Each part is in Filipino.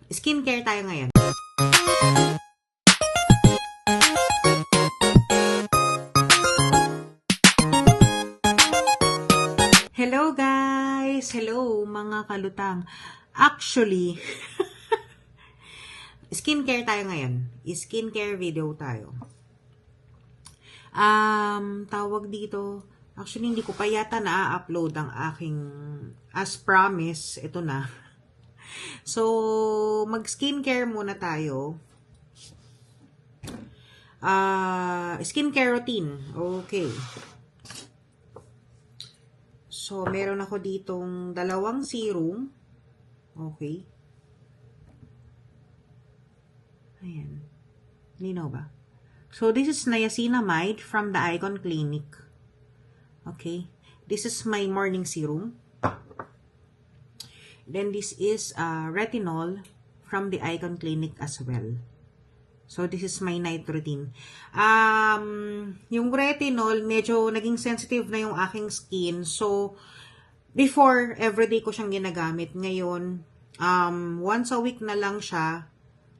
Skincare tayo ngayon. Hello guys! Hello mga kalutang. Actually, skincare tayo ngayon. Skincare video tayo. Tawag dito, actually hindi ko pa yata na-upload ang aking as promise. Ito na. So, mag-skincare muna tayo. Skincare routine. Okay. So, meron ako ditong dalawang serum. Okay. Ayan. Linaw ba? So, this is niacinamide from the Icon Clinic. Okay. This is my morning serum. Then, this is retinol from the Icon Clinic as well. So, this is my night routine. Yung retinol, medyo naging sensitive na yung aking skin. So, before, everyday ko siyang ginagamit. Ngayon, once a week na lang siya.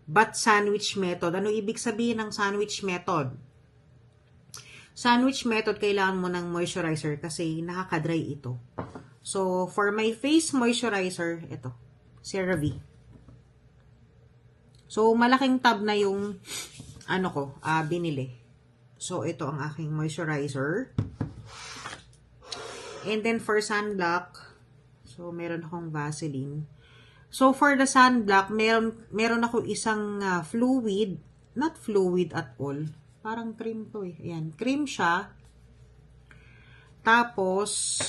But sandwich method. Ano ibig sabihin ng sandwich method? Sandwich method, kailangan mo ng moisturizer kasi nakaka-dry ito. So, for my face moisturizer, ito, CeraVe. So, malaking tab na yung, binili. So, ito ang aking moisturizer. And then, for sunblock, so, meron akong Vaseline. So, for the sunblock, meron ako isang fluid, not fluid at all. Parang cream to eh. Ayan, cream siya. Tapos,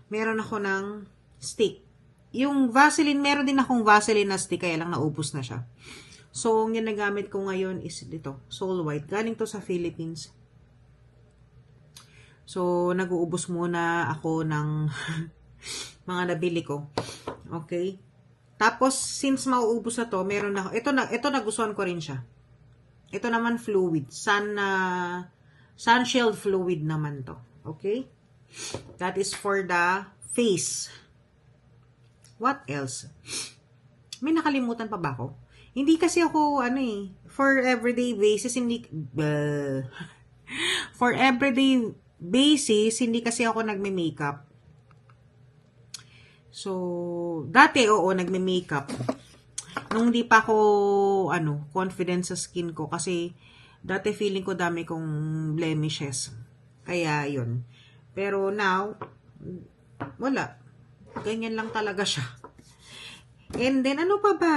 meron ako ng stick. Yung Vaseline, meron din akong Vaseline na stick, kaya lang naubos na siya. So, ang ginagamit ko ngayon is dito, Soul White. Galing to sa Philippines. So, nag-uubos muna ako ng mga nabili ko. Okay? Tapos, since mauubos na to, meron ako, ito nagustuhan ko rin siya. Ito naman fluid. Sunshield fluid naman to. Okay? That is for the face. What else? May nakalimutan pa ba ako? Hindi kasi ako, for everyday basis, for everyday basis, hindi kasi ako nagme-makeup. So, dati, nagme-makeup. Nung hindi pa ako, confident sa skin ko, kasi, dati feeling ko dami kong blemishes. Kaya, yun. Pero now, wala. Ganyan lang talaga siya. And then, ano pa ba?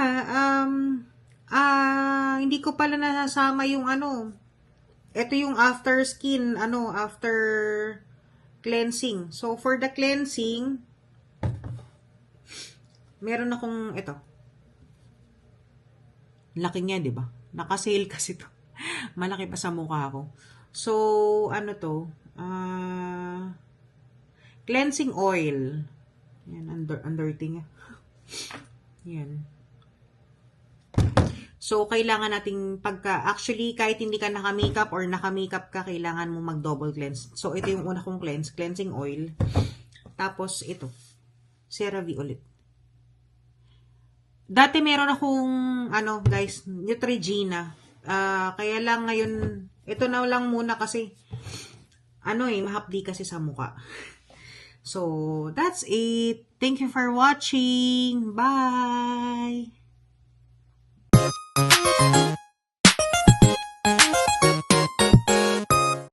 Hindi ko pala nasasama yung ito yung after skin, after cleansing. So, for the cleansing, meron akong ito. Laki niya, di ba? Naka-sale kasi to. Malaki pa sa mukha ko. So, cleansing oil. Yan, underting. Yan. So, kailangan nating actually, kahit hindi ka naka-makeup or naka-makeup ka, kailangan mo mag-double cleanse. So, ito yung una kong cleansing oil. Tapos, ito. CeraVe ulit. Dati meron akong, guys, Neutrogena. Kaya lang ngayon, ito na lang muna kasi, mahapdi kasi sa mukha. So, that's it. Thank you for watching. Bye!